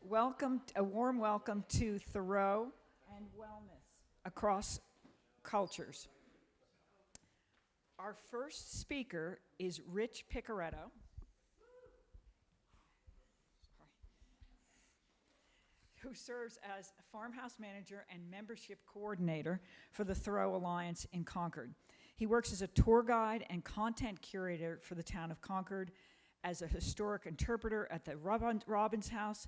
A warm welcome to Thoreau and wellness across cultures. Our first speaker is Rich Piccarreto. Who serves as farmhouse manager and membership coordinator for the Thoreau Alliance in Concord. He works as a tour guide and content curator for the town of Concord, as a historic interpreter at the Robbins House,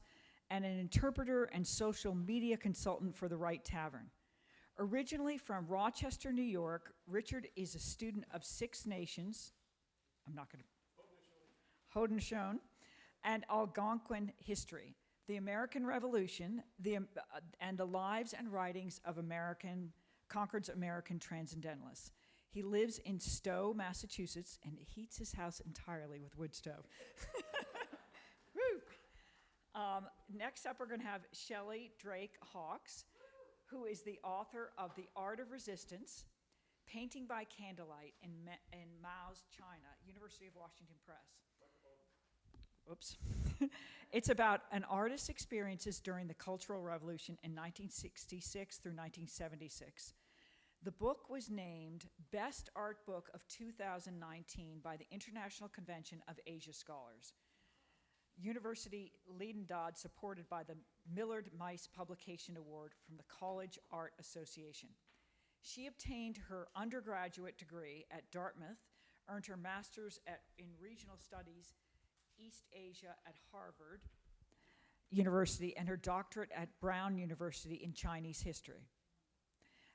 and an interpreter and social media consultant for the Wright Tavern. Originally from Rochester, New York, Richard is a student of Six Nations, Haudenosaunee, and Algonquin history, the American Revolution, and the lives and writings of Concord's American transcendentalists. He lives in Stowe, Massachusetts, and heats his house entirely with wood stove. Woo! Next up, we're going to have Shelley Drake Hawkes, who is the author of The Art of Resistance, Painting by Candlelight in Mao's China, University of Washington Press. Oops. It's about an artist's experiences during the Cultural Revolution in 1966 through 1976. The book was named Best Art Book of 2019 by the International Convention of Asia Scholars. University Leiden-Dodd, supported by the Millard Mice Publication Award from the College Art Association. She obtained her undergraduate degree at Dartmouth, earned her master's in regional studies, East Asia at Harvard University, and her doctorate at Brown University in Chinese history.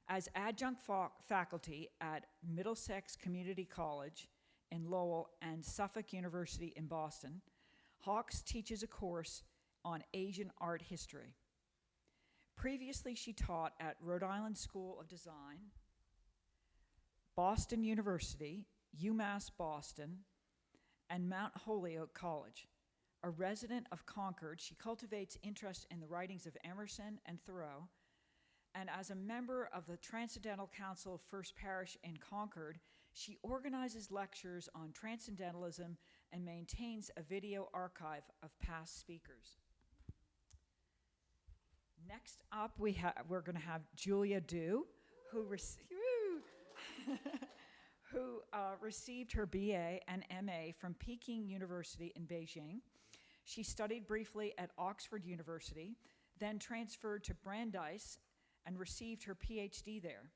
As adjunct faculty at Middlesex Community College in Lowell and Suffolk University in Boston, Hawkes teaches a course on Asian art history. Previously, she taught at Rhode Island School of Design, Boston University, UMass Boston, and Mount Holyoke College. A resident of Concord, she cultivates interest in the writings of Emerson and Thoreau, and as a member of the Transcendental Council of First Parish in Concord, she organizes lectures on transcendentalism and maintains a video archive of past speakers. Next up, we're going to have Julia Du, who received her BA and MA from Peking University in Beijing. She studied briefly at Oxford University, then transferred to Brandeis and received her PhD there.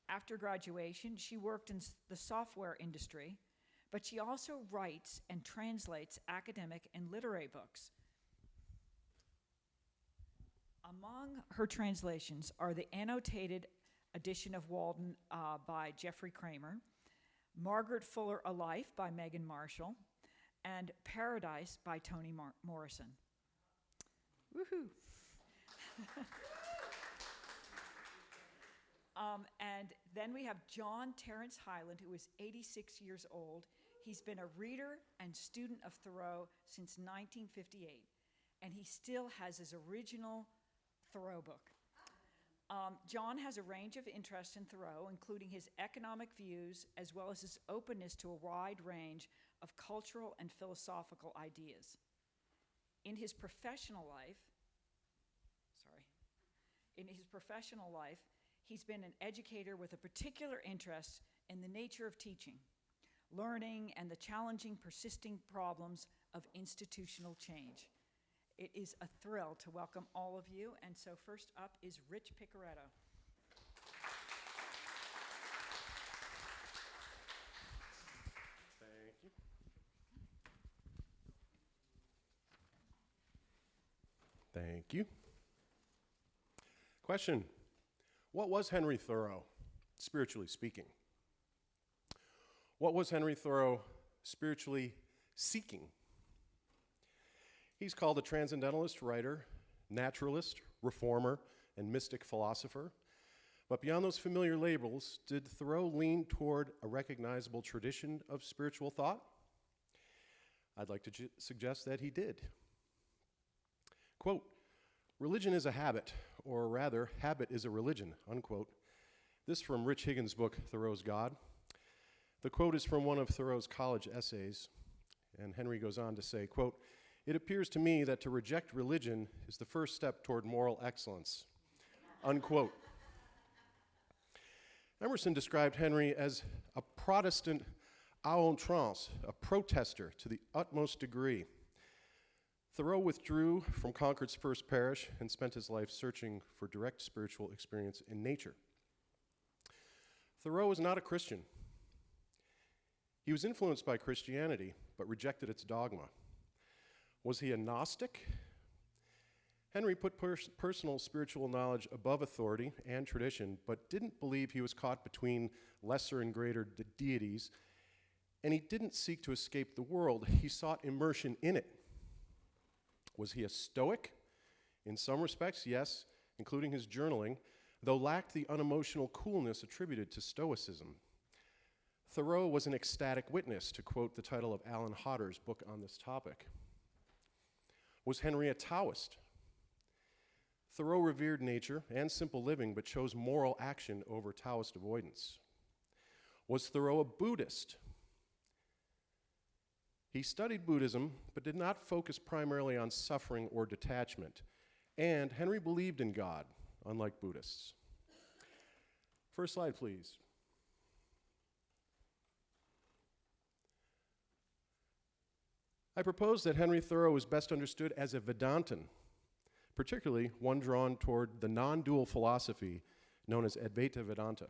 After graduation, she worked in the software industry, but she also writes and translates academic and literary books. Among her translations are the annotated edition of Walden by Jeffrey Kramer, Margaret Fuller A Life by Megan Marshall, and Paradise by Toni Morrison. Woohoo! And then we have Terence Hyland, who is 86 years old. He's been a reader and student of Thoreau since 1958, and he still has his original Thoreau book. John has a range of interests in Thoreau, including his economic views, as well as his openness to a wide range of cultural and philosophical ideas. In his professional life, he's been an educator with a particular interest in the nature of teaching, learning, and the challenging, persisting problems of institutional change. It is a thrill to welcome all of you, and so first up is Rich Piccarreto. Thank you. Thank you. Question: what was Henry Thoreau, spiritually speaking? What was Henry Thoreau spiritually seeking? He's called a transcendentalist writer, naturalist, reformer, and mystic philosopher. But beyond those familiar labels, did Thoreau lean toward a recognizable tradition of spiritual thought? I'd like to suggest that he did. Quote, "Religion is a habit, or rather, habit is a religion," unquote. This from Rich Higgins' book, Thoreau's God. The quote is from one of Thoreau's college essays, and Henry goes on to say, quote, It appears to me that to reject religion is the first step toward moral excellence, unquote. Emerson described Henry as a Protestant à outrance, a protester to the utmost degree. Thoreau withdrew from Concord's first parish and spent his life searching for direct spiritual experience in nature. Thoreau was not a Christian. He was influenced by Christianity, but rejected its dogma. Was he a Gnostic? Henry put personal spiritual knowledge above authority and tradition, but didn't believe he was caught between lesser and greater deities, and he didn't seek to escape the world. He sought immersion in it. Was he a Stoic? In some respects, yes, including his journaling, though lacked the unemotional coolness attributed to Stoicism. Thoreau was an ecstatic witness, to quote the title of Alan Hodder's book on this topic. Was Henry a Taoist? Thoreau revered nature and simple living, but chose moral action over Taoist avoidance. Was Thoreau a Buddhist? He studied Buddhism, but did not focus primarily on suffering or detachment. And Henry believed in God, unlike Buddhists. First slide, please. I propose that Henry Thoreau is best understood as a Vedantin, particularly one drawn toward the non-dual philosophy known as Advaita Vedanta.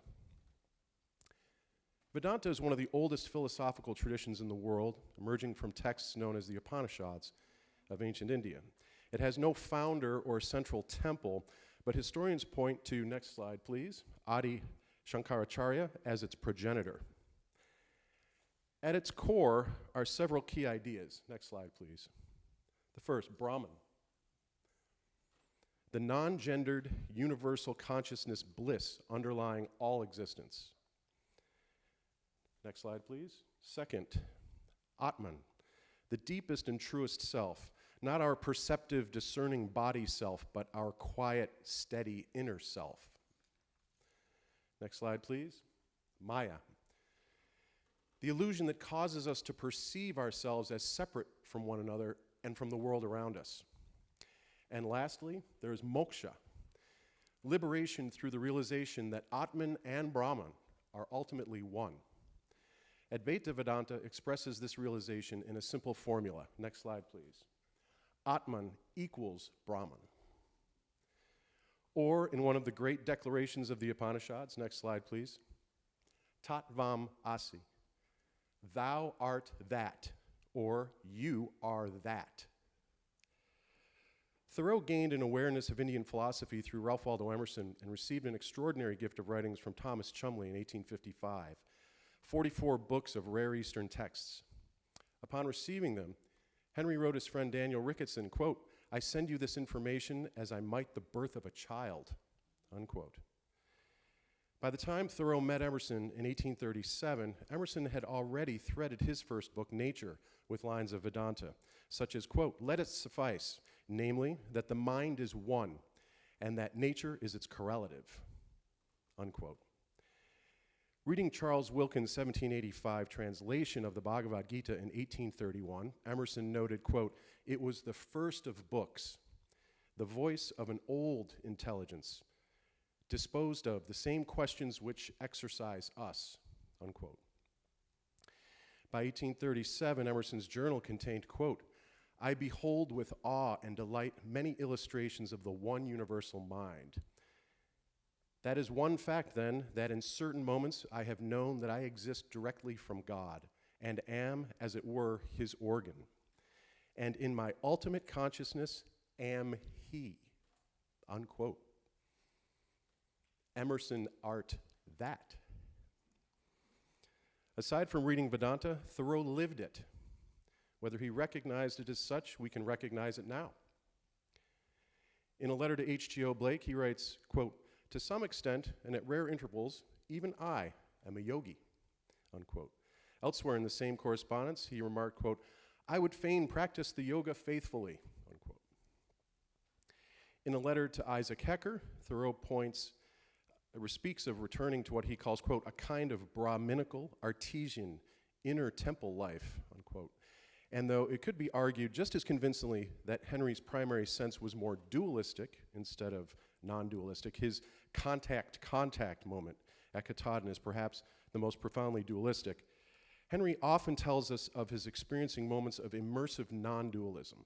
Vedanta is one of the oldest philosophical traditions in the world, emerging from texts known as the Upanishads of ancient India. It has no founder or central temple, but historians point to, next slide please, Adi Shankaracharya as its progenitor. At its core are several key ideas. Next slide please. The first, Brahman. The non-gendered universal consciousness bliss underlying all existence. Next slide, please. Second, Atman, the deepest and truest self, not our perceptive, discerning body self, but our quiet, steady inner self. Next slide, please. Maya, the illusion that causes us to perceive ourselves as separate from one another and from the world around us. And lastly, there is moksha, liberation through the realization that Atman and Brahman are ultimately one. Advaita Vedanta expresses this realization in a simple formula. Next slide, please. Atman equals Brahman. Or in one of the great declarations of the Upanishads, next slide, please. Tattvam asi, thou art that, or you are that. Thoreau gained an awareness of Indian philosophy through Ralph Waldo Emerson and received an extraordinary gift of writings from Thomas Chumley in 1855, 44 books of rare Eastern texts. Upon receiving them, Henry wrote his friend Daniel Ricketson, quote, "I send you this information as I might the birth of a child," unquote. By the time Thoreau met Emerson in 1837, Emerson had already threaded his first book, Nature, with lines of Vedanta, such as, quote, "Let it suffice, namely, that the mind is one, and that nature is its correlative," unquote. Reading Charles Wilkins' 1785 translation of the Bhagavad Gita in 1831, Emerson noted, quote, "It was the first of books, the voice of an old intelligence, disposed of the same questions which exercise us," unquote. By 1837, Emerson's journal contained, quote, "I behold with awe and delight many illustrations of the one universal mind. That is one fact, then, that in certain moments I have known that I exist directly from God and am, as it were, his organ. And in my ultimate consciousness am he," unquote. Emerson art that. Aside from reading Vedanta, Thoreau lived it. Whether he recognized it as such, we can recognize it now. In a letter to H.G.O. Blake, he writes, quote, "To some extent, and at rare intervals, even I am a yogi," unquote. Elsewhere in the same correspondence, he remarked, quote, "I would fain practice the yoga faithfully," unquote. In a letter to Isaac Hecker, Thoreau speaks of returning to what he calls, quote, "a kind of Brahminical, artesian, inner temple life," unquote. And though it could be argued just as convincingly that Henry's primary sense was more dualistic instead of non-dualistic, his contact moment at Katahdin is perhaps the most profoundly dualistic. Henry often tells us of his experiencing moments of immersive non-dualism.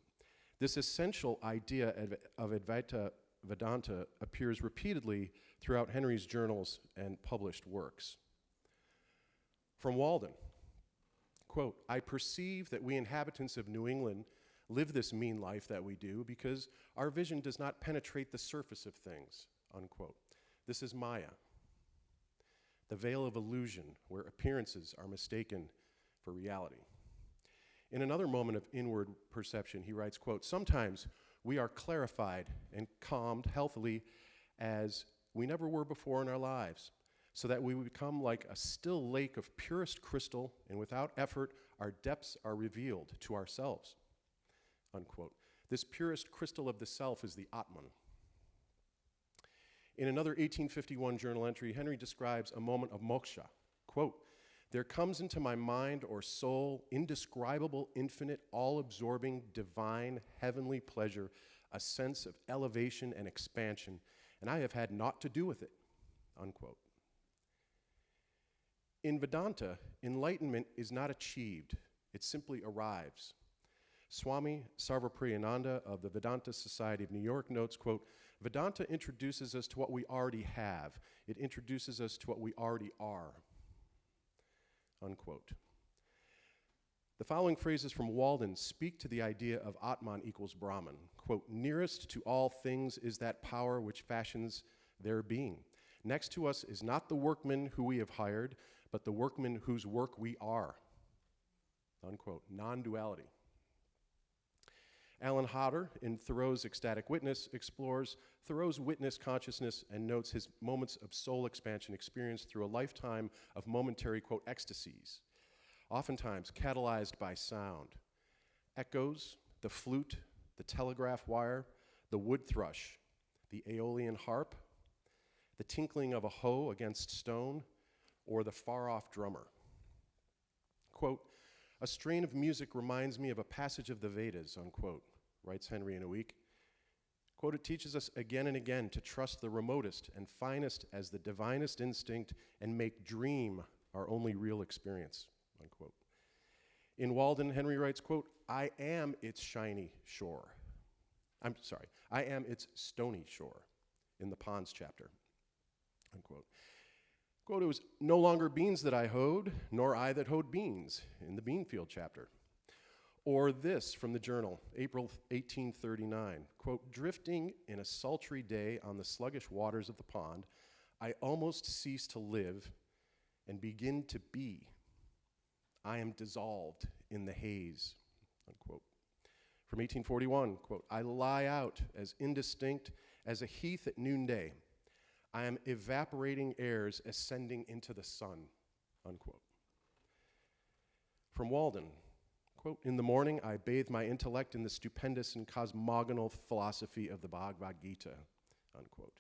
This essential idea of Advaita Vedanta appears repeatedly throughout Henry's journals and published works. From Walden, quote, "I perceive that we inhabitants of New England live this mean life that we do because our vision does not penetrate the surface of things," unquote. This is Maya, the veil of illusion where appearances are mistaken for reality. In another moment of inward perception, he writes, quote, "Sometimes we are clarified and calmed healthily as we never were before in our lives, so that we become like a still lake of purest crystal, and without effort, our depths are revealed to ourselves," unquote. This purest crystal of the self is the Atman. In another 1851 journal entry, Henry describes a moment of moksha, quote, "There comes into my mind or soul indescribable, infinite, all-absorbing, divine, heavenly pleasure, a sense of elevation and expansion, and I have had naught to do with it," unquote. In Vedanta, enlightenment is not achieved, it simply arrives. Swami Sarvapriyananda of the Vedanta Society of New York notes, quote, "Vedanta introduces us to what we already have. It introduces us to what we already are," unquote. The following phrases from Walden speak to the idea of Atman equals Brahman. Quote, "Nearest to all things is that power which fashions their being. Next to us is not the workman who we have hired, but the workman whose work we are," unquote. Non-duality. Alan Hodder, in Thoreau's Ecstatic Witness, explores Thoreau's witness consciousness and notes his moments of soul expansion experienced through a lifetime of momentary, quote, "ecstasies," oftentimes catalyzed by sound. Echoes, the flute, the telegraph wire, the wood thrush, the Aeolian harp, the tinkling of a hoe against stone, or the far-off drummer. Quote, "A strain of music reminds me of a passage of the Vedas," unquote, writes Henry in a week. Quote, "It teaches us again and again to trust the remotest and finest as the divinest instinct and make dream our only real experience," unquote. In Walden, Henry writes, quote, I am its stony shore," in the Ponds chapter, unquote. Quote, "It was no longer beans that I hoed, nor I that hoed beans," in the Beanfield chapter. Or this from the journal, April 1839, quote, "Drifting in a sultry day on the sluggish waters of the pond, I almost cease to live and begin to be. I am dissolved in the haze," unquote. From 1841, quote, "I lie out as indistinct as a heath at noonday. I am evaporating airs ascending into the sun," unquote. From Walden, quote, "In the morning I bathe my intellect in the stupendous and cosmogonal philosophy of the Bhagavad Gita," unquote.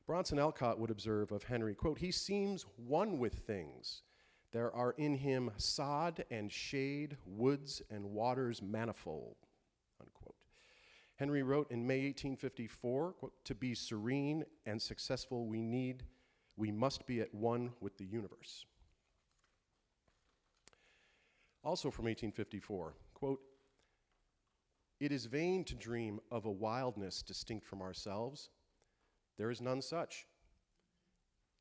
Bronson Alcott would observe of Henry, quote, "He seems one with things. There are in him sod and shade, woods and waters manifold," unquote. Henry wrote in May 1854, quote, "To be serene and successful we must be at one with the universe." Also from 1854, quote, "It is vain to dream of a wildness distinct from ourselves. There is none such.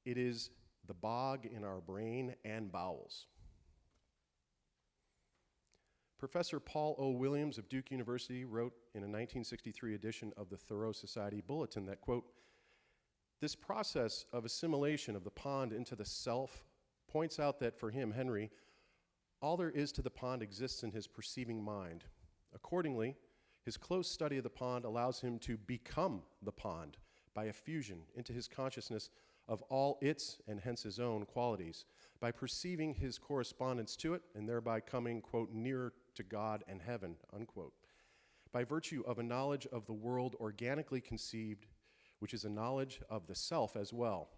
It is the bog in our brain and bowels." Professor Paul O. Williams of Duke University wrote in a 1963 edition of the Thoreau Society Bulletin that, quote, "This process of assimilation of the pond into the self points out that for him, Henry, all there is to the pond exists in his perceiving mind. Accordingly, his close study of the pond allows him to become the pond by a fusion into his consciousness of all its, and hence his own, qualities, by perceiving his correspondence to it, and thereby coming, quote, nearer to God and heaven," unquote, by virtue of a knowledge of the world organically conceived, which is a knowledge of the self as well.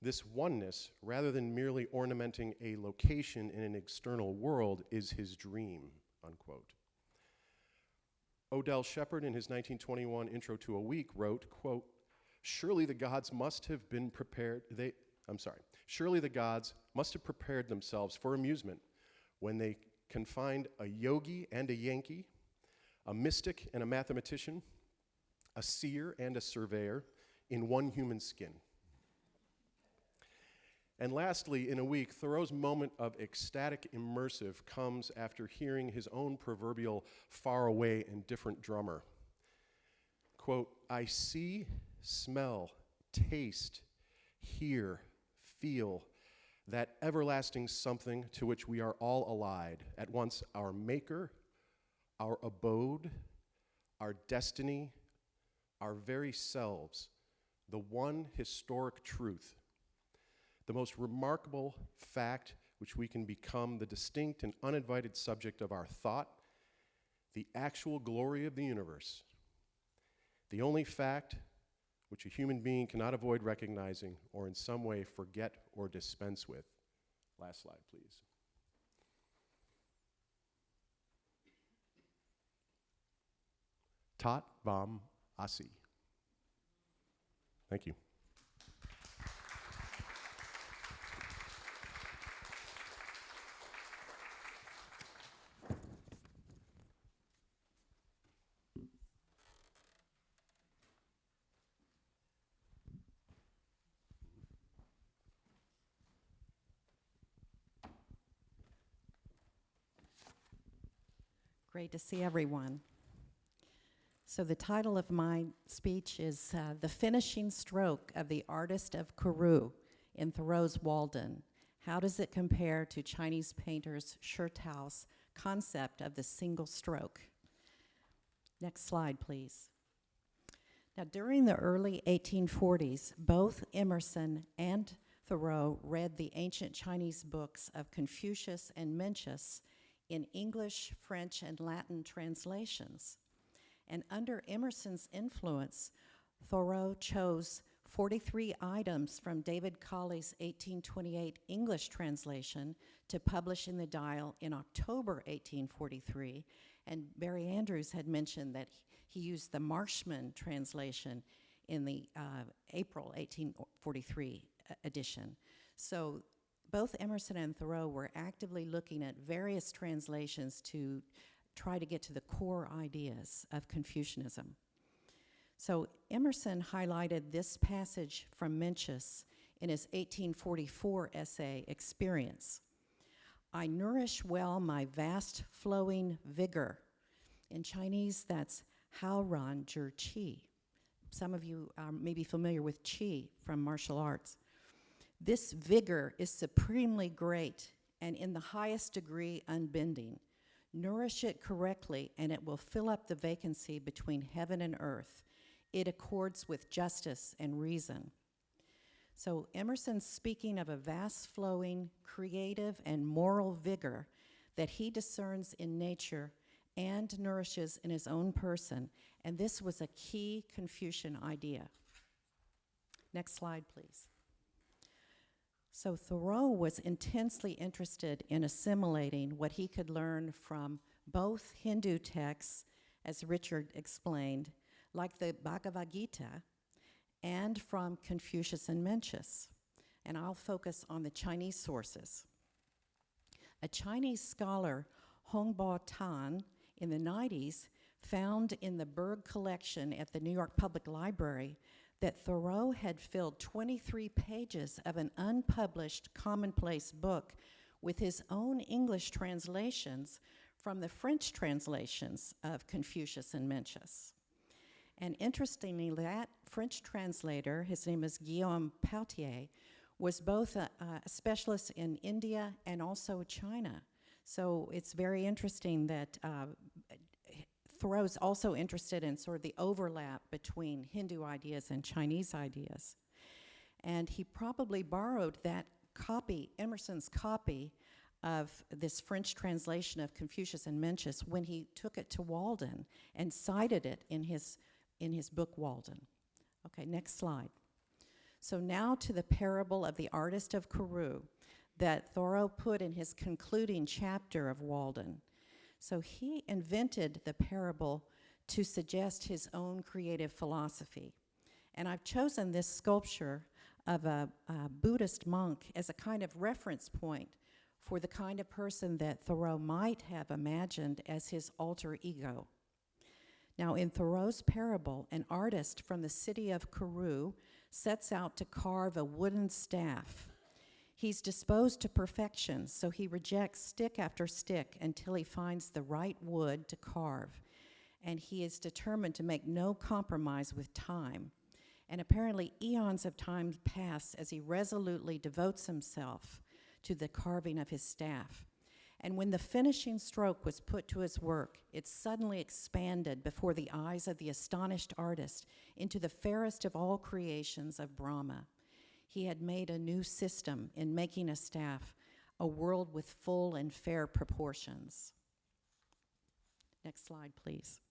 This oneness, rather than merely ornamenting a location in an external world, is his dream, unquote. Odell Shepard, in his 1921 Intro to a Week, wrote, quote, surely the gods must have prepared themselves for amusement when they confined a yogi and a Yankee, a mystic and a mathematician, a seer and a surveyor in one human skin. And lastly, in a week, Thoreau's moment of ecstatic immersive comes after hearing his own proverbial faraway and different drummer. Quote, I see, smell, taste, hear, feel that everlasting something to which we are all allied, at once our maker, our abode, our destiny, our very selves, the one historic truth, the most remarkable fact which we can become, the distinct and uninvited subject of our thought, the actual glory of the universe, the only fact which a human being cannot avoid recognizing or in some way forget or dispense with. Last slide, please. Tat Bam Asi. Thank you. Great to see everyone. So the title of my speech is The Finishing Stroke of the Artist of Kouroo in Thoreau's Walden. How does it compare to Chinese painter's Shitao's concept of the single stroke? Next slide, please. Now, during the early 1840s, both Emerson and Thoreau read the ancient Chinese books of Confucius and Mencius in English, French, and Latin translations. And under Emerson's influence, Thoreau chose 43 items from David Colley's 1828 English translation to publish in the Dial in October 1843. And Barry Andrews had mentioned that he used the Marshman translation in the April 1843 edition. So both Emerson and Thoreau were actively looking at various translations to try to get to the core ideas of Confucianism. So Emerson highlighted this passage from Mencius in his 1844 essay, Experience. I nourish well my vast flowing vigor. In Chinese, that's Hao Ran Zhi Qi. Some of you may be familiar with Qi from martial arts. This vigor is supremely great and in the highest degree unbending. Nourish it correctly and it will fill up the vacancy between heaven and earth. It accords with justice and reason. So Emerson's speaking of a vast flowing, creative, and moral vigor that he discerns in nature and nourishes in his own person. And this was a key Confucian idea. Next slide, please. So Thoreau was intensely interested in assimilating what he could learn from both Hindu texts, as Richard explained, like the Bhagavad Gita, and from Confucius and Mencius. And I'll focus on the Chinese sources. A Chinese scholar, Hongbo Tan, in the 90s, found in the Berg collection at the New York Public Library that Thoreau had filled 23 pages of an unpublished commonplace book with his own English translations from the French translations of Confucius and Mencius. And interestingly, that French translator, his name is Guillaume Pautier, was both a specialist in India and also China. So it's very interesting that Thoreau's also interested in sort of the overlap between Hindu ideas and Chinese ideas. And he probably borrowed that copy, Emerson's copy of this French translation of Confucius and Mencius when he took it to Walden and cited it in his book Walden. Okay, next slide. So now to the parable of the artist of Kouroo that Thoreau put in his concluding chapter of Walden. So he invented the parable to suggest his own creative philosophy. And I've chosen this sculpture of a Buddhist monk as a kind of reference point for the kind of person that Thoreau might have imagined as his alter ego. Now, in Thoreau's parable, an artist from the city of Kouroo sets out to carve a wooden staff. He's disposed to perfection, so he rejects stick after stick until he finds the right wood to carve. And he is determined to make no compromise with time. And apparently eons of time pass as he resolutely devotes himself to the carving of his staff. And when the finishing stroke was put to his work, it suddenly expanded before the eyes of the astonished artist into the fairest of all creations of Brahma. He had made a new system in making a staff, a world with full and fair proportions. Next slide, please.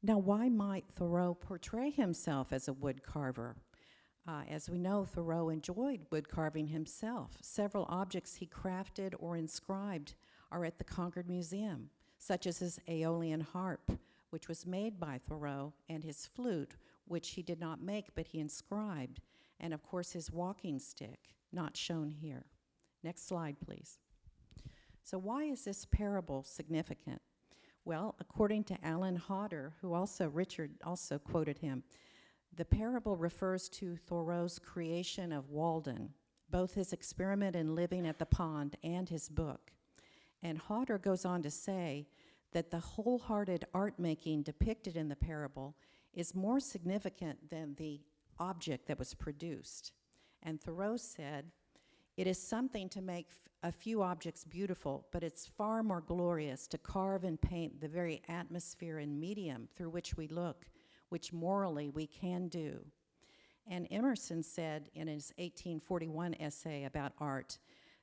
Now, why might Thoreau portray himself as a wood carver? As we know, Thoreau enjoyed wood carving himself. Several objects he crafted or inscribed are at the Concord Museum, such as his Aeolian harp, which was made by Thoreau, and his flute, which he did not make but he inscribed, and of course his walking stick, not shown here. Next slide, please. So why is this parable significant? Well, according to Alan Hodder, Richard also quoted him, the parable refers to Thoreau's creation of Walden, both his experiment in living at the pond and his book. And Hodder goes on to say that the wholehearted art making depicted in the parable is more significant than the object that was produced. And Thoreau said, it is something to make a few objects beautiful, but it's far more glorious to carve and paint the very atmosphere and medium through which we look, which morally we can do. And Emerson said in his 1841 essay about art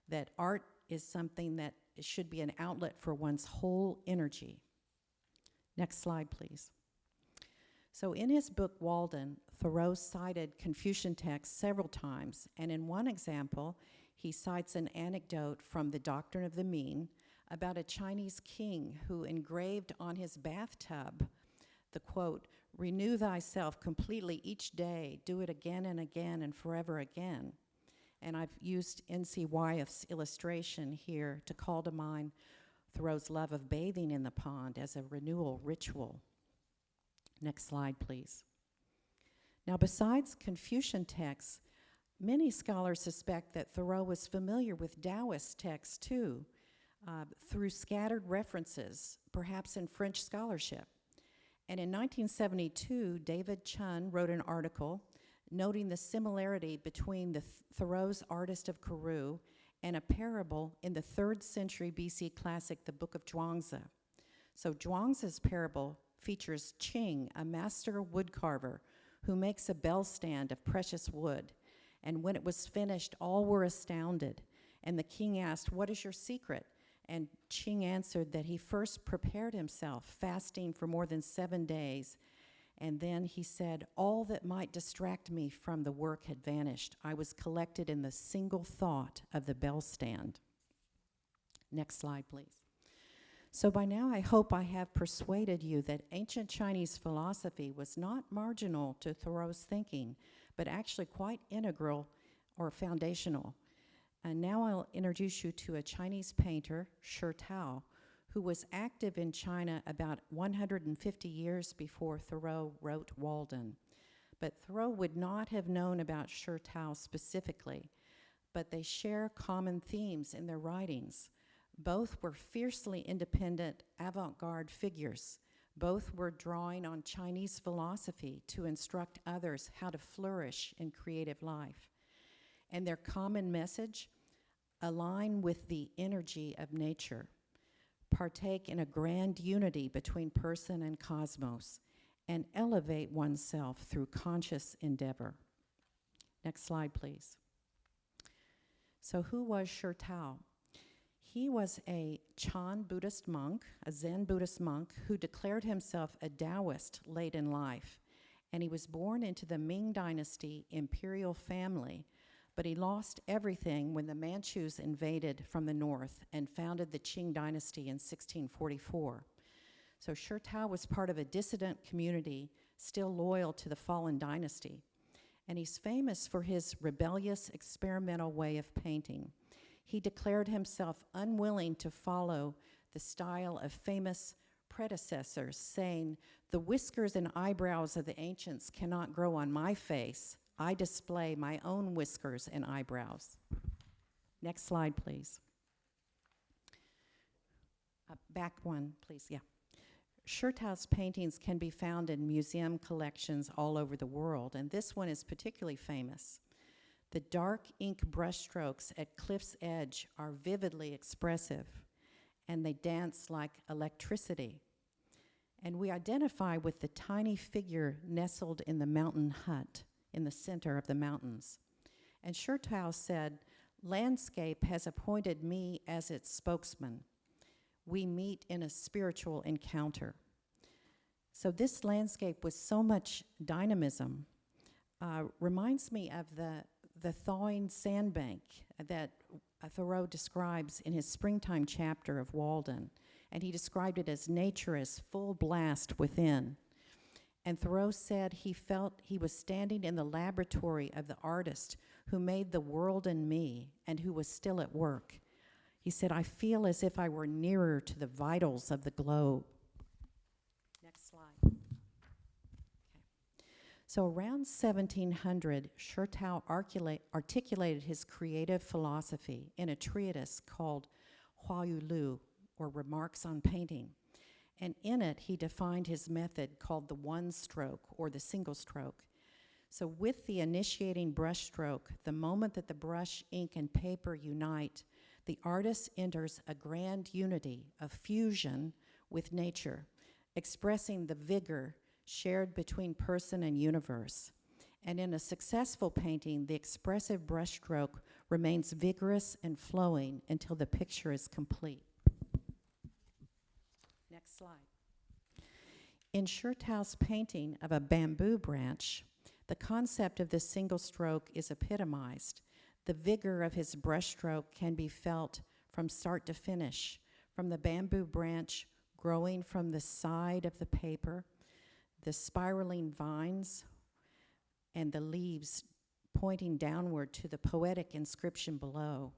that art is something that should be an outlet for one's whole energy. Next slide, please. So in his book, Walden, Thoreau cited Confucian texts several times, and in one example, he cites an anecdote from the Doctrine of the Mean about a Chinese king who engraved on his bathtub the quote, "Renew thyself completely each day, do it again and again and forever again." And I've used N.C. Wyeth's illustration here to call to mind Thoreau's love of bathing in the pond as a renewal ritual. Next slide, please. Now, besides Confucian texts, many scholars suspect that Thoreau was familiar with Taoist texts too, through scattered references, perhaps in French scholarship. And in 1972, David Chun wrote an article noting the similarity between the Thoreau's Artist of Kouroo and a parable in the 3rd century BC classic, the Book of Zhuangzi. So Zhuangzi's parable features Qing, a master woodcarver, who makes a bell stand of precious wood. And when it was finished, all were astounded. And the king asked, "What is your secret?" And Qing answered that he first prepared himself, fasting for more than 7 days. And then he said, "All that might distract me from the work had vanished. I was collected in the single thought of the bell stand." Next slide, please. So by now, I hope I have persuaded you that ancient Chinese philosophy was not marginal to Thoreau's thinking, but actually quite integral or foundational. And now I'll introduce you to a Chinese painter, Shitao, who was active in China about 150 years before Thoreau wrote Walden. But Thoreau would not have known about Shitao specifically, but they share common themes in their writings. Both were fiercely independent avant-garde figures. Both were drawing on Chinese philosophy to instruct others how to flourish in creative life. And their common message: align with the energy of nature, partake in a grand unity between person and cosmos, and elevate oneself through conscious endeavor. Next slide, please. So who was Shitao? He was a Chan Buddhist monk, a Zen Buddhist monk, who declared himself a Taoist late in life. and he was born into the Ming Dynasty imperial family, but he lost everything when the Manchus invaded from the north and founded the Qing Dynasty in 1644. So Shitao was part of a dissident community still loyal to the fallen dynasty, and he's famous for his rebellious experimental way of painting. He declared himself unwilling to follow the style of famous predecessors, saying, "The whiskers and eyebrows of the ancients cannot grow on my face. I display my own whiskers and eyebrows." Next slide, please. Back one, please, yeah. Shitao's paintings can be found in museum collections all over the world, and this one is particularly famous. The dark ink brushstrokes at Cliff's edge are vividly expressive, and they dance like electricity. And we identify with the tiny figure nestled in the mountain hut in the center of the mountains. And Shitao said, "Landscape has appointed me as its spokesman. We meet in a spiritual encounter." So this landscape with so much dynamism reminds me of the thawing sandbank that Thoreau describes in his springtime chapter of Walden. And he described it as nature as full blast within. And Thoreau said he felt he was standing in the laboratory of the artist who made the world and me and who was still at work. He said, "I feel as if I were nearer to the vitals of the globe." Next slide. Okay. So around 1700, Shitao articulated his creative philosophy in a treatise called Hua Yu Lu, or Remarks on Painting. And in it, he defined his method called the one stroke, or the single stroke. So with the initiating brush stroke, the moment that the brush, ink, and paper unite, the artist enters a grand unity of fusion with nature, expressing the vigor shared between person and universe. And in a successful painting, the expressive brushstroke remains vigorous and flowing until the picture is complete. Next slide. In Shitao's painting of a bamboo branch, the concept of the single stroke is epitomized. The vigor of his brushstroke can be felt from start to finish, from the bamboo branch growing from the side of the paper, the spiraling vines, and the leaves pointing downward to the poetic inscription below.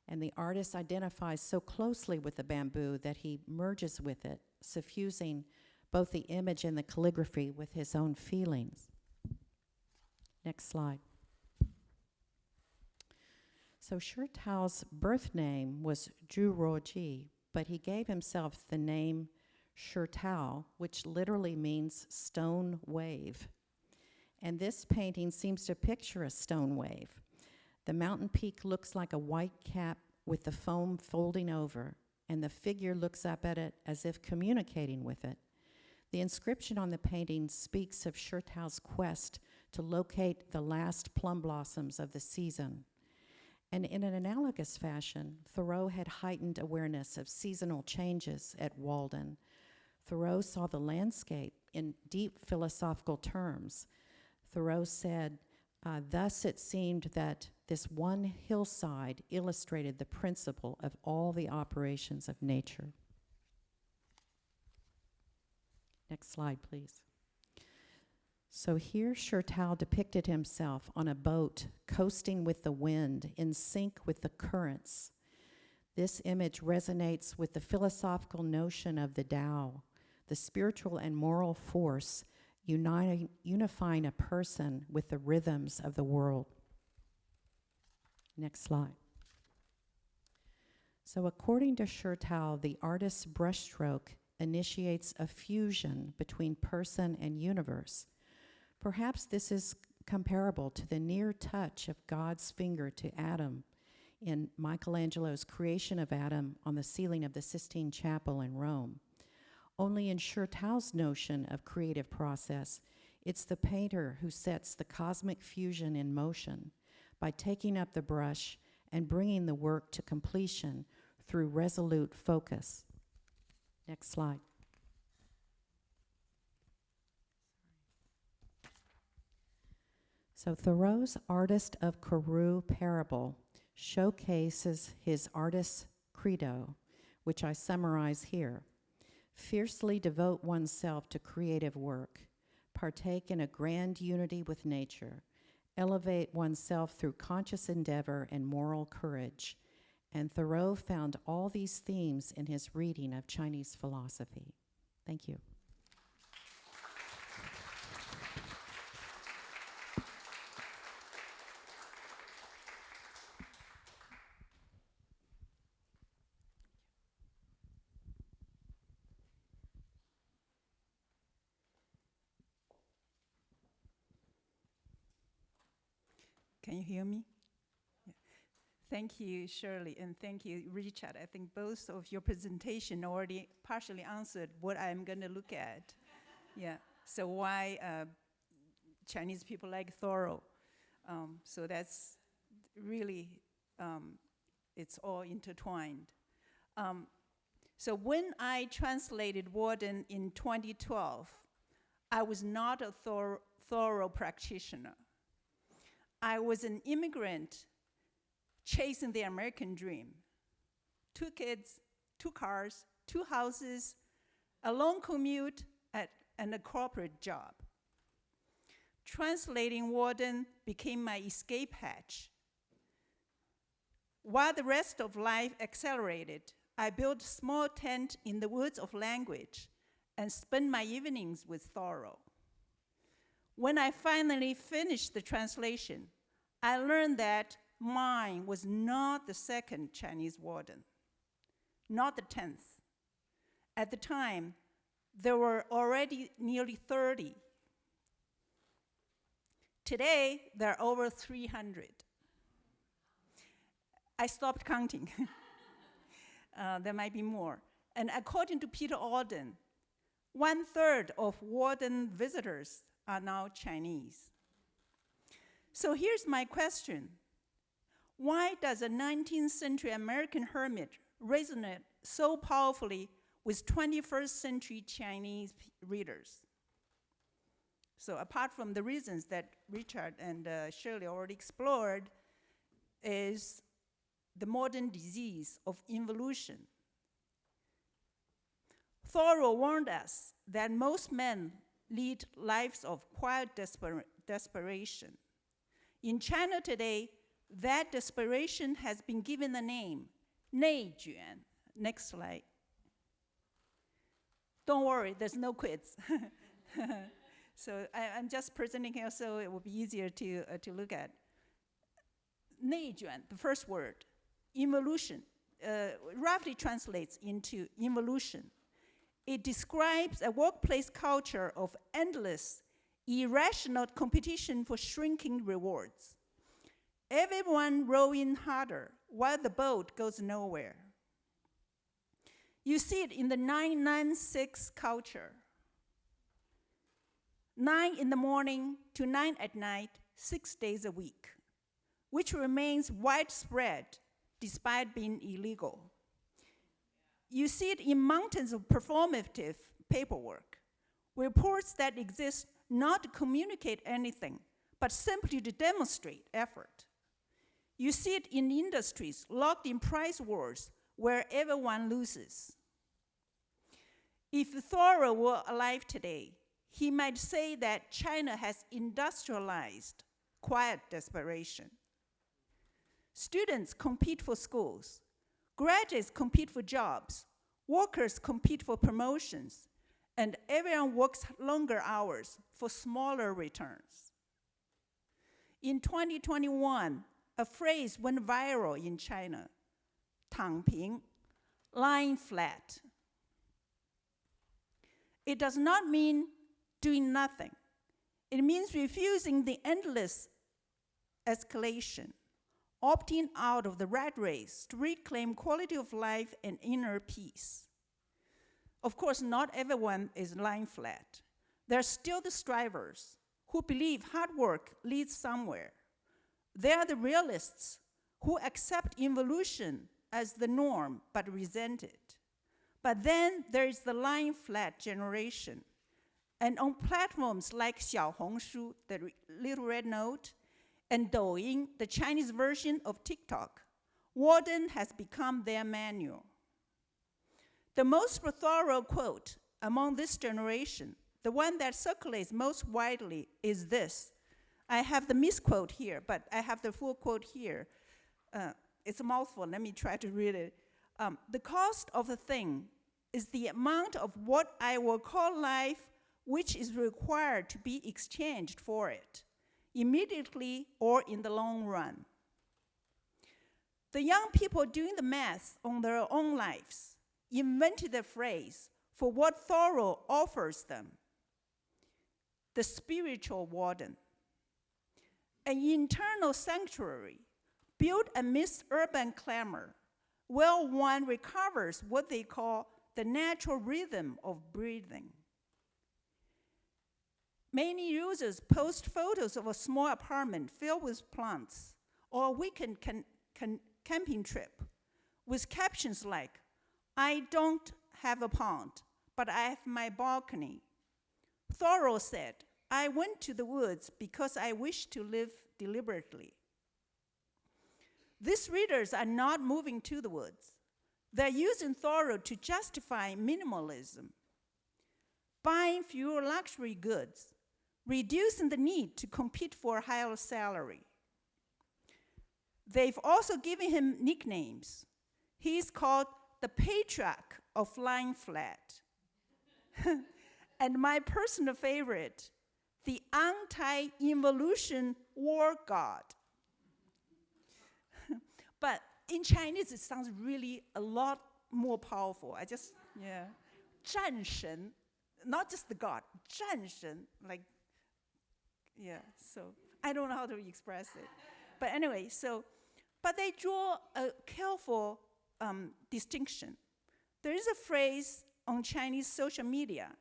And the artist identifies so closely with the bamboo that he merges with it, suffusing both the image and the calligraphy with his own feelings. Next slide. So Shitao's birth name was Zhu Ruoji, but he gave himself the name Shitao, which literally means stone wave. And this painting seems to picture a stone wave. The mountain peak looks like a white cap with the foam folding over, and the figure looks up at it as if communicating with it. The inscription on the painting speaks of Shitao's quest to locate the last plum blossoms of the season. And in an analogous fashion, Thoreau had heightened awareness of seasonal changes at Walden. Thoreau saw the landscape in deep philosophical terms. Thoreau said, "Thus it seemed that this one hillside illustrated the principle of all the operations of nature." Next slide, please. So here Shitao depicted himself on a boat coasting with the wind, in sync with the currents. This image resonates with the philosophical notion of the Tao, the spiritual and moral force unifying a person with the rhythms of the world. Next slide. So according to Shitao, the artist's brushstroke initiates a fusion between person and universe. Perhaps this is comparable to the near touch of God's finger to Adam in Michelangelo's creation of Adam on the ceiling of the Sistine Chapel in Rome. Only in Shitao's notion of creative process, it's the painter who sets the cosmic fusion in motion by taking up the brush and bringing the work to completion through resolute focus. Next slide. So Thoreau's Artist of Kouroo parable showcases his artist's credo, which I summarize here. Fiercely devote oneself to creative work, partake in a grand unity with nature, elevate oneself through conscious endeavor and moral courage. And Thoreau found all these themes in his reading of Chinese philosophy. Thank you. Can you hear me? Yeah. Thank you, Shirley, and thank you, Richard. I think both of your presentation already partially answered what I'm going to look at. Yeah. So why Chinese people like Thoreau? So that's really, it's all intertwined. So when I translated Walden in 2012, I was not a Thoreau practitioner. I was an immigrant chasing the American dream. 2 kids, 2 cars, 2 houses, a long commute, and a corporate job. Translating Walden became my escape hatch. While the rest of life accelerated, I built a small tent in the woods of language and spent my evenings with Thoreau. When I finally finished the translation, I learned that mine was not the second Chinese Walden, not the 10th. At the time, there were already nearly 30. Today, there are over 300. I stopped counting. There might be more. And according to Peter Walden, 1/3 of Walden visitors are now Chinese. So here's my question. Why does a 19th century American hermit resonate so powerfully with 21st century Chinese readers? So apart from the reasons that Richard and Shelley already explored, is the modern disease of involution. Thoreau warned us that most men lead lives of quiet desperation. In China today, that desperation has been given a name, 内卷. Next slide. Don't worry, there's no quiz. So I'm just presenting here so it will be easier to look at. 内卷, the first word, involution, roughly translates into involution. It describes a workplace culture of endless, irrational competition for shrinking rewards. Everyone rowing harder while the boat goes nowhere. You see it in the 9-9-6 culture. 9 in the morning to 9 at night, 6 days a week, which remains widespread despite being illegal. You see it in mountains of performative paperwork, reports that exist not to communicate anything, but simply to demonstrate effort. You see it in industries locked in price wars where everyone loses. If Thoreau were alive today, he might say that China has industrialized quiet desperation. Students compete for schools. Graduates compete for jobs. Workers compete for promotions. And everyone works longer hours for smaller returns. In 2021, a phrase went viral in China, 躺平, lying flat. It does not mean doing nothing. It means refusing the endless escalation, opting out of the rat race to reclaim quality of life and inner peace. Of course, not everyone is lying flat. There are still the strivers who believe hard work leads somewhere. They are the realists who accept involution as the norm but resent it. But then there is the lying flat generation, And on platforms like Xiaohongshu, the Little Red Note, and Douyin, the Chinese version of TikTok, Walden has become their manual. The most thorough quote among this generation, the one that circulates most widely, is this. I have the misquote here, but I have the full quote here. It's a mouthful. Let me try to read it. The cost of a thing is the amount of what I will call life which is required to be exchanged for it, immediately or in the long run. The young people doing the math on their own lives invented a phrase for what Thoreau offers them: the spiritual warden, an internal sanctuary built amidst urban clamor, where one recovers what they call the natural rhythm of breathing. Many users post photos of a small apartment filled with plants or a weekend camping trip with captions like, "I don't have a pond, but I have my balcony." Thoreau said, "I went to the woods because I wish to live deliberately." These readers are not moving to the woods. They're using Thoreau to justify minimalism, buying fewer luxury goods, reducing the need to compete for a higher salary. They've also given him nicknames. He's called the patriarch of lying flat. And my personal favorite, the anti-involution war god. But in Chinese, it sounds really a lot more powerful. Yeah. 战神, not just the god, 战神, like, yeah, so I don't know how to express it. But anyway, but they draw a careful distinction. There is a phrase on Chinese social media,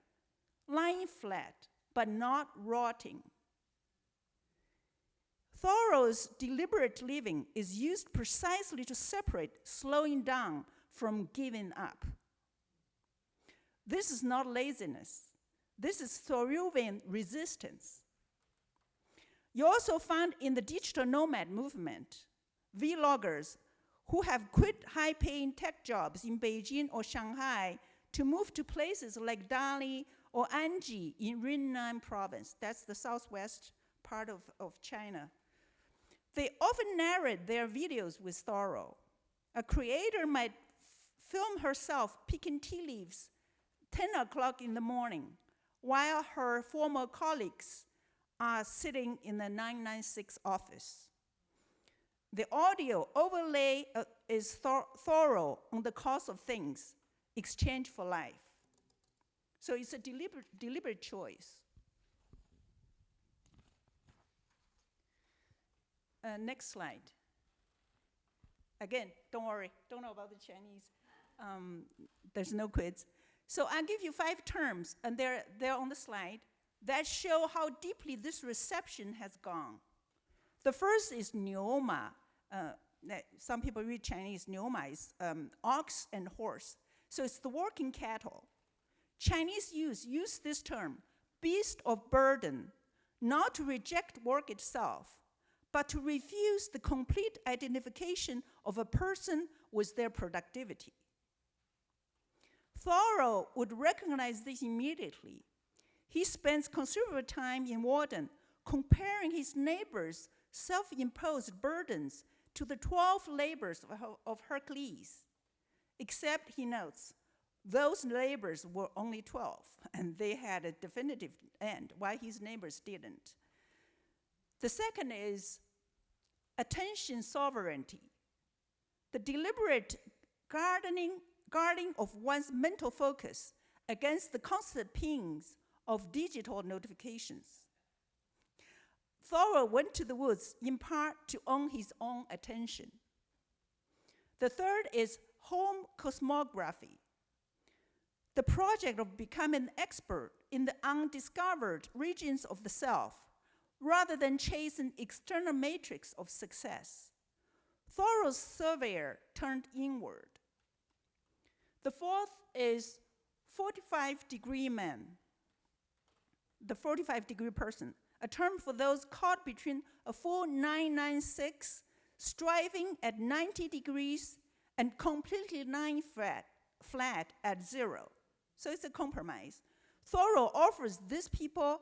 lying flat, but not rotting. Thoreau's deliberate living is used precisely to separate slowing down from giving up. This is not laziness. This is Thoreauvian resistance. You also find in the digital nomad movement, vloggers who have quit high-paying tech jobs in Beijing or Shanghai to move to places like Dali or Anji in Yunnan province. That's the southwest part of China. They often narrate their videos with Thoreau. A creator might film herself picking tea leaves 10 o'clock in the morning while her former colleagues are sitting in the 996 office. The audio overlay is Thoreau on the cost of things, exchange for life. So it's a deliberate choice. Next slide. Again, don't worry, don't know about the Chinese. There's no quiz. So I'll give you 5 terms, and they're on the slide, that show how deeply this reception has gone. The first is nioma. Some people read Chinese. Nioma is ox and horse. So it's the working cattle. Chinese use this term, beast of burden, not to reject work itself, but to refuse the complete identification of a person with their productivity. Thoreau would recognize this immediately. He spends considerable time in Walden comparing his neighbors' self-imposed burdens to the 12 labors of Hercules, except, he notes, those labors were only 12, and they had a definitive end, while his neighbors didn't. The second is attention sovereignty, the deliberate guarding of one's mental focus against the constant pings of digital notifications. Thoreau went to the woods in part to own his own attention. The third is home cosmography, the project of becoming an expert in the undiscovered regions of the self, rather than chasing external matrix of success. Thoreau's surveyor turned inward. The fourth is 45-degree man. the 45-degree person, a term for those caught between a full 996, striving at 90 degrees, and completely lying flat at 0. So it's a compromise. Thoreau offers these people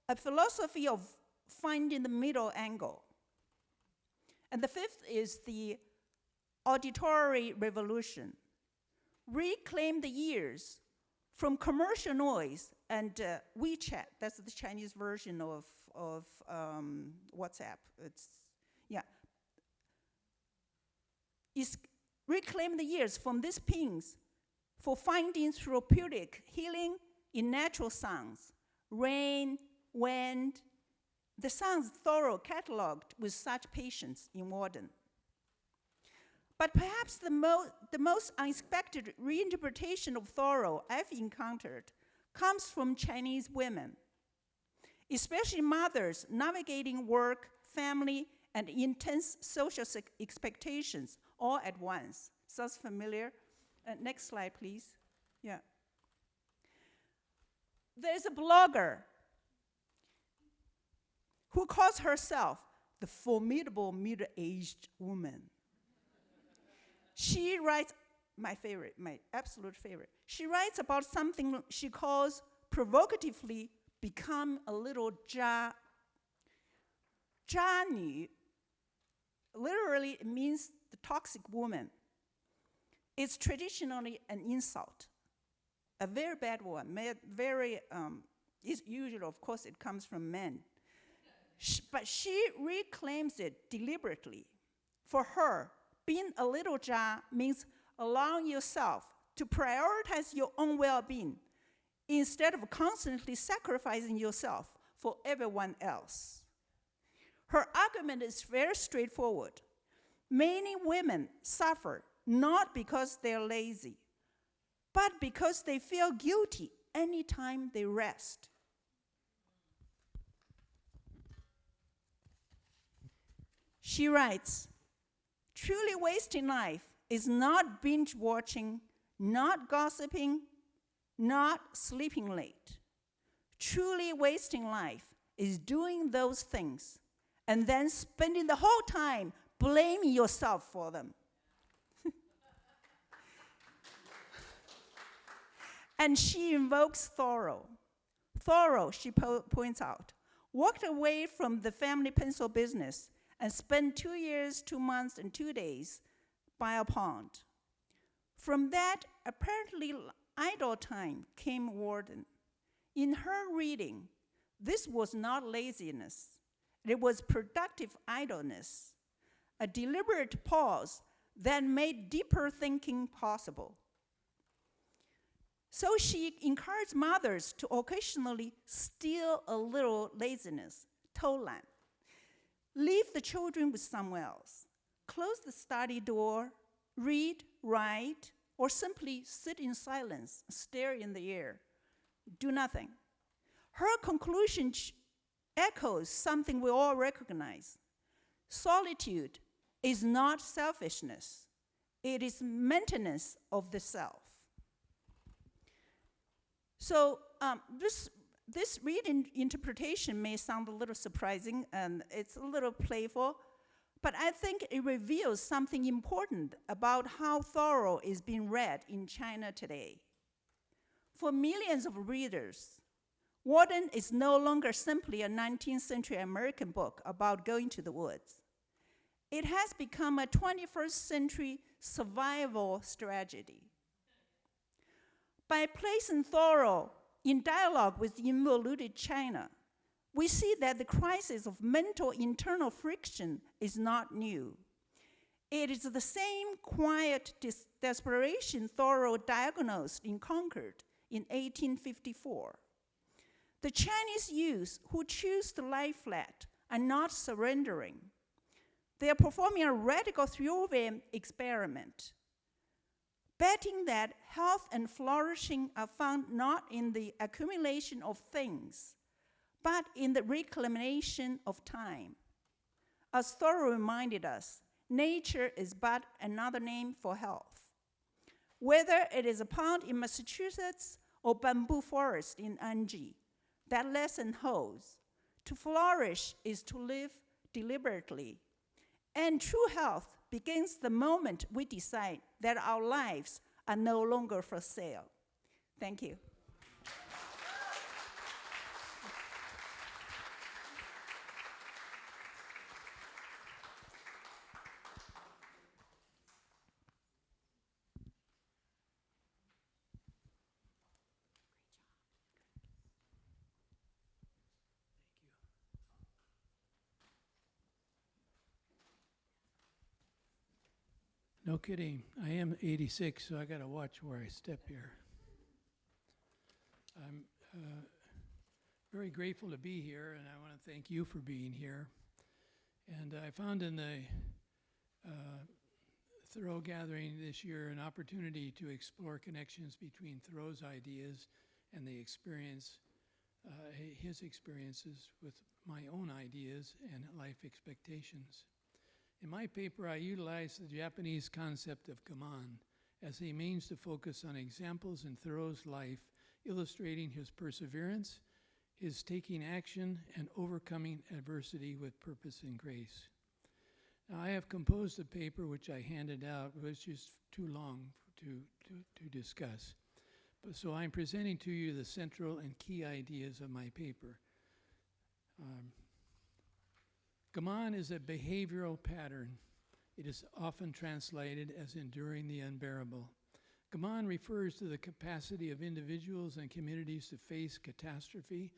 a philosophy of finding the middle angle. And the fifth is the auditory revolution. Reclaim the ears from commercial noise and WeChat. That's the Chinese version of WhatsApp. Reclaim the ears from these pings for finding therapeutic healing in natural sounds, rain, wind, the sounds Thoreau cataloged with such patience in Walden. But perhaps the most unexpected reinterpretation of Thoreau I've encountered comes from Chinese women, especially mothers navigating work, family, and intense social expectations all at once. Sounds familiar? Next slide, please. Yeah. There's a blogger who calls herself the formidable middle-aged woman. She writes, my absolute favorite. She writes about something she calls provocatively become a little 渣女. Literally, it means the toxic woman. It's traditionally an insult, a very bad one. It's usually, of course, it comes from men. But she reclaims it deliberately. For her, being a little 渣 means allowing yourself to prioritize your own well-being instead of constantly sacrificing yourself for everyone else. Her argument is very straightforward. Many women suffer not because they're lazy, but because they feel guilty anytime they rest. She writes, truly wasting life is not binge watching, not gossiping, not sleeping late. Truly wasting life is doing those things and then spending the whole time blaming yourself for them. And she invokes Thoreau. Thoreau, she points out, walked away from the family pencil business and spent 2 years, 2 months, and 2 days by a pond. From that apparently idle time came Walden. In her reading, this was not laziness. It was productive idleness, a deliberate pause that made deeper thinking possible. So she encouraged mothers to occasionally steal a little laziness, 偷懒. Leave the children with someone else. Close the study door, read, write, or simply sit in silence, stare in the air. Do nothing. Her conclusion echoes something we all recognize. Solitude is not selfishness. It is maintenance of the self. So this reading interpretation may sound a little surprising, and it's a little playful, but I think it reveals something important about how Thoreau is being read in China today. For millions of readers, Walden is no longer simply a 19th century American book about going to the woods. It has become a 21st century survival strategy. By placing Thoreau in dialogue with involuted China, we see that the crisis of mental internal friction is not new. It is the same quiet desperation Thoreau diagnosed in Concord in 1854. The Chinese youth who choose to lie flat are not surrendering. They are performing a radical Thoreauvian experiment, betting that health and flourishing are found not in the accumulation of things, but in the reclamation of time. As Thoreau reminded us, nature is but another name for health. Whether it is a pond in Massachusetts or bamboo forest in Anji, that lesson holds. To flourish is to live deliberately. And true health begins the moment we decide that our lives are no longer for sale. Thank you. No kidding. I am 86, so I got to watch where I step here. I'm very grateful to be here, and I want to thank you for being here. And I found in the Thoreau gathering this year an opportunity to explore connections between Thoreau's ideas and the experience, his experiences with my own ideas and life expectations. In my paper, I utilize the Japanese concept of gaman as a means to focus on examples in Thoreau's life, illustrating his perseverance, his taking action, and overcoming adversity with purpose and grace. Now, I have composed a paper which I handed out, but it's just too long to discuss. So I'm presenting to you the central and key ideas of my paper. Gaman is a behavioral pattern. It is often translated as enduring the unbearable. Gaman refers to the capacity of individuals and communities to face catastrophe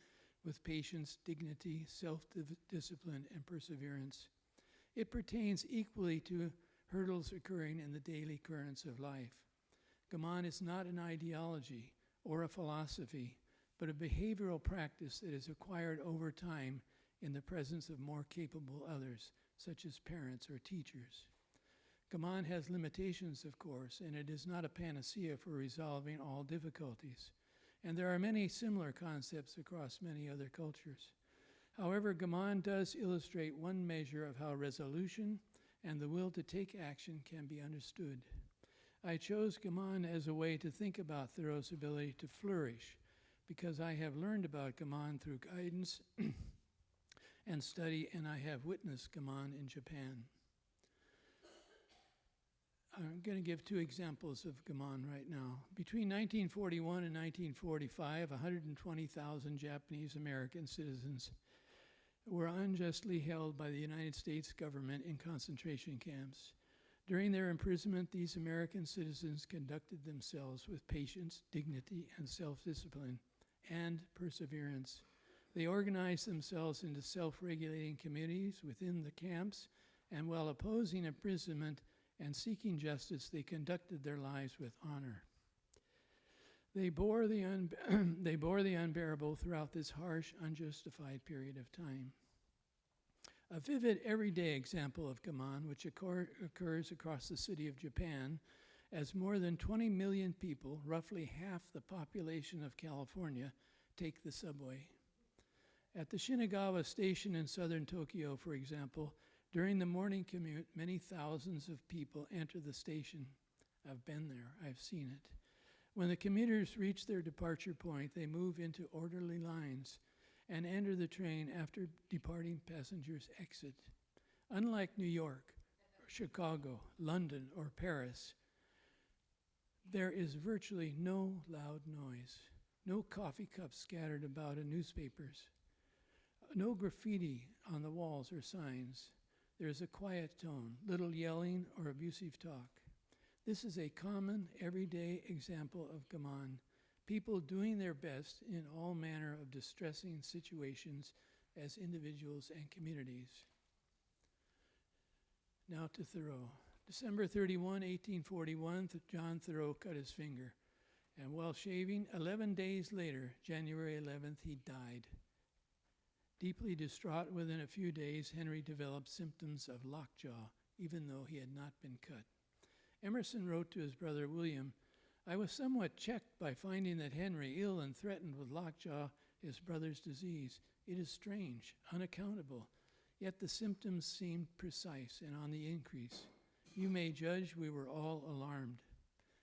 with patience, dignity, self-discipline, and perseverance. It pertains equally to hurdles occurring in the daily currents of life. Gaman is not an ideology or a philosophy, but a behavioral practice that is acquired over time in the presence of more capable others, such as parents or teachers. Gaman has limitations, of course, and it is not a panacea for resolving all difficulties. And there are many similar concepts across many other cultures. However, gaman does illustrate one measure of how resolution and the will to take action can be understood. I chose gaman as a way to think about Thoreau's ability to flourish, because I have learned about gaman through guidance and study, and I have witnessed gaman in Japan. I'm going to give two examples of gaman right now. Between 1941 and 1945, 120,000 Japanese American citizens were unjustly held by the United States government in concentration camps. During their imprisonment, these American citizens conducted themselves with patience, dignity, and self-discipline, and perseverance. They organized themselves into self-regulating communities within the camps, and while opposing imprisonment and seeking justice, they conducted their lives with honor. They bore the unbearable throughout this harsh, unjustified period of time. A vivid, everyday example of gaman, which occurs across the city of Japan, as more than 20 million people, roughly half the population of California, take the subway. At the Shinagawa station in southern Tokyo, for example, during the morning commute, many thousands of people enter the station. I've been there, I've seen it. When the commuters reach their departure point, they move into orderly lines and enter the train after departing passengers exit. Unlike New York, or Chicago, London, or Paris, there is virtually no loud noise, no coffee cups scattered about in newspapers, no graffiti on the walls or signs. There is a quiet tone, little yelling or abusive talk. This is a common, everyday example of gaman, people doing their best in all manner of distressing situations as individuals and communities. Now to Thoreau. December 31, 1841, John Thoreau cut his finger. And while shaving, 11 days later, January 11th, he died. Deeply distraught, within a few days, Henry developed symptoms of lockjaw, even though he had not been cut. Emerson wrote to his brother William, "I was somewhat checked by finding that Henry, ill and threatened with lockjaw, his brother's disease. It is strange, unaccountable, yet the symptoms seemed precise and on the increase. You may judge we were all alarmed."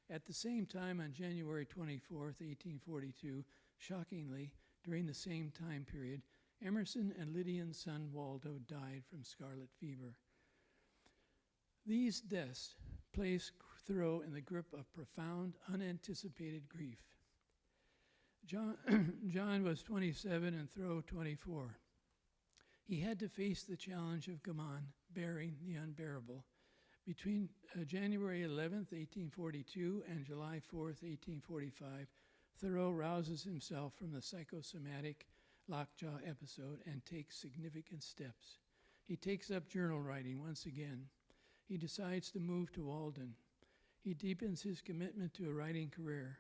At the same time, on January 24th, 1842, shockingly, During the same time period, Emerson and Lydian's son Waldo died from scarlet fever. These deaths placed Thoreau in the grip of profound, unanticipated grief. John was 27 and Thoreau 24. He had to face the challenge of Gaman, bearing the unbearable. Between January 11th, 1842 and July 4th, 1845, Thoreau rouses himself from the psychosomatic lockjaw episode and takes significant steps. He takes up journal writing once again. He decides to move to Walden. He deepens his commitment to a writing career.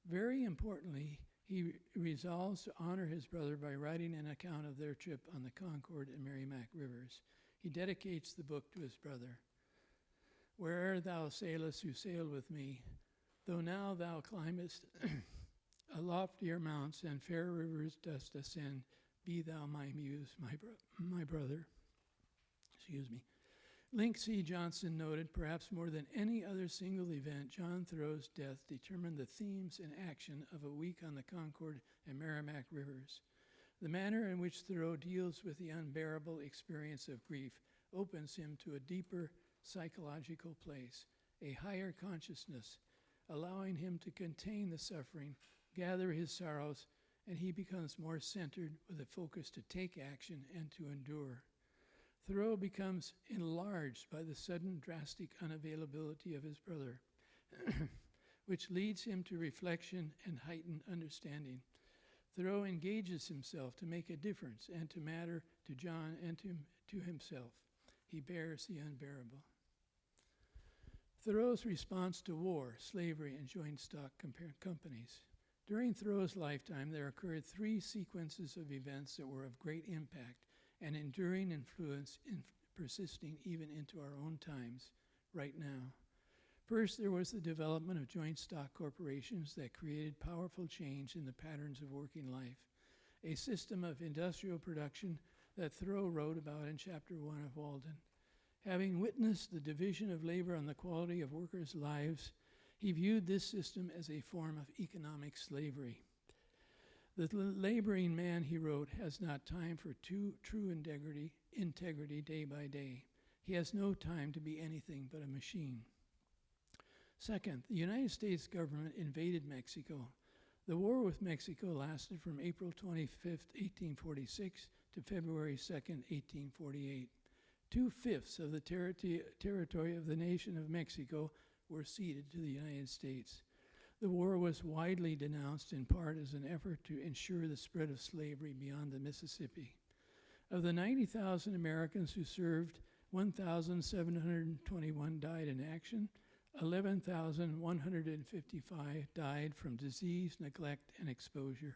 Very importantly, he resolves to honor his brother by writing an account of their trip on the Concord and Merrimack rivers. He dedicates the book to his brother. Where'er thou sailest who sailed with me, though now thou climbest a loftier mounts and fair rivers dost ascend, be thou my muse, my brother. Excuse me. Link C. Johnson noted, perhaps more than any other single event, John Thoreau's death determined the themes and action of a week on the Concord and Merrimack rivers. The manner in which Thoreau deals with the unbearable experience of grief opens him to a deeper psychological place, a higher consciousness, allowing him to contain the suffering, gather his sorrows, and he becomes more centered with a focus to take action and to endure. Thoreau becomes enlarged by the sudden drastic unavailability of his brother, which leads him to reflection and heightened understanding. Thoreau engages himself to make a difference and to matter to John and to himself. He bears the unbearable. Thoreau's response to war, slavery, and joint stock companies. During Thoreau's lifetime, there occurred three sequences of events that were of great impact and enduring influence persisting even into our own times, right now. First, there was the development of joint stock corporations that created powerful change in the patterns of working life, a system of industrial production that Thoreau wrote about in Chapter 1 of Walden. Having witnessed the division of labor on the quality of workers' lives, he viewed this system as a form of economic slavery. The laboring man, he wrote, has not time for true integrity day by day. He has no time to be anything but a machine. Second, the United States government invaded Mexico. The war with Mexico lasted from April 25th, 1846 to February 2nd, 1848. 2/5 of the territory of the nation of Mexico were ceded to the United States. The war was widely denounced in part as an effort to ensure the spread of slavery beyond the Mississippi. Of the 90,000 Americans who served, 1,721 died in action, 11,155 died from disease, neglect, and exposure.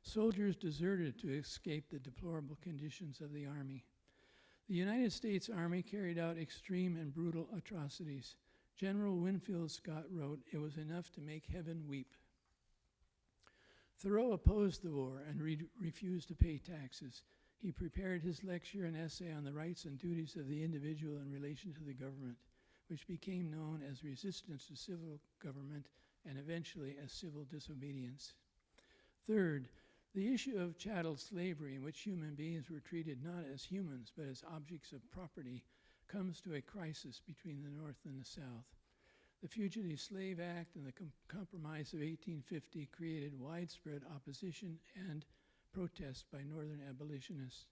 Soldiers deserted to escape the deplorable conditions of the Army. The United States Army carried out extreme and brutal atrocities. General Winfield Scott wrote, "It was enough to make heaven weep." Thoreau opposed the war and refused to pay taxes. He prepared his lecture and essay on the rights and duties of the individual in relation to the government, which became known as resistance to civil government and eventually as civil disobedience. Third, the issue of chattel slavery, in which human beings were treated not as humans but as objects of property, comes to a crisis between the North and the South. The Fugitive Slave Act and the Compromise of 1850 created widespread opposition and protest by Northern abolitionists.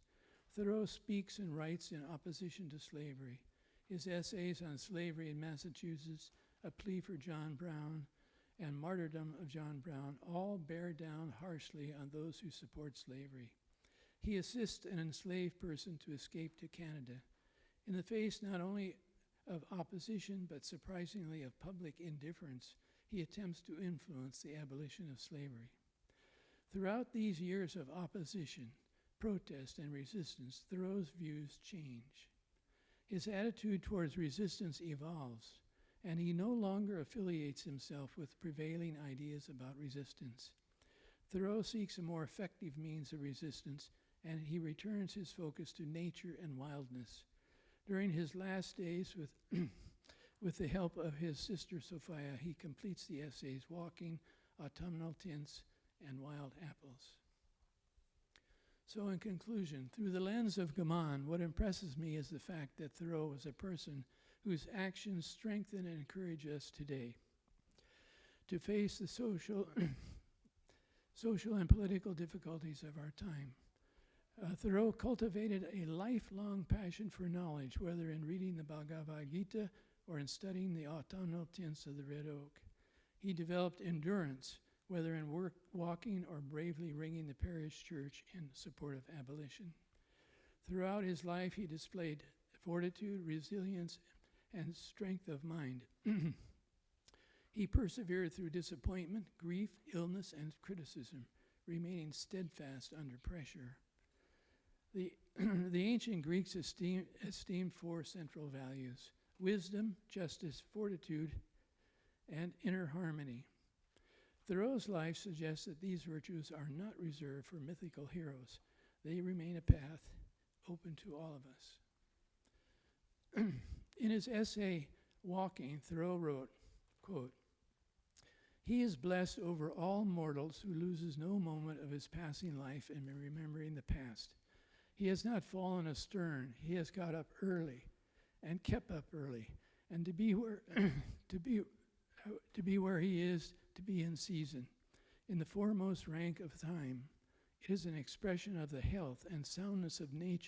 Thoreau speaks and writes in opposition to slavery. His essays on slavery in Massachusetts, A Plea for John Brown, and Martyrdom of John Brown all bear down harshly on those who support slavery. He assists an enslaved person to escape to Canada. In the face not only of opposition, but surprisingly of public indifference, he attempts to influence the abolition of slavery. Throughout these years of opposition, protest, and resistance, Thoreau's views change. His attitude towards resistance evolves, and he no longer affiliates himself with prevailing ideas about resistance. Thoreau seeks a more effective means of resistance, and he returns his focus to nature and wildness. During his last days, with the help of his sister Sophia, he completes the essays Walking, Autumnal Tints, and Wild Apples. So in conclusion, through the lens of Gaman, what impresses me is the fact that Thoreau was a person whose actions strengthen and encourage us today to face the social and political difficulties of our time. Thoreau cultivated a lifelong passion for knowledge, whether in reading the Bhagavad Gita or in studying the autumnal tints of the red oak. He developed endurance, whether in walking or bravely ringing the parish church in support of abolition. Throughout his life, he displayed fortitude, resilience, and strength of mind. He persevered through disappointment, grief, illness, and criticism, remaining steadfast under pressure. The ancient Greeks esteemed four central values: wisdom, justice, fortitude, and inner harmony. Thoreau's life suggests that these virtues are not reserved for mythical heroes. They remain a path open to all of us. In his essay, Walking, Thoreau wrote, quote, "He is blessed over all mortals who loses no moment of his passing life in remembering the past. He has not fallen astern. He has got up early and kept up early, and to be where he is, to be in season, in the foremost rank of time. It is an expression of the health and soundness of nature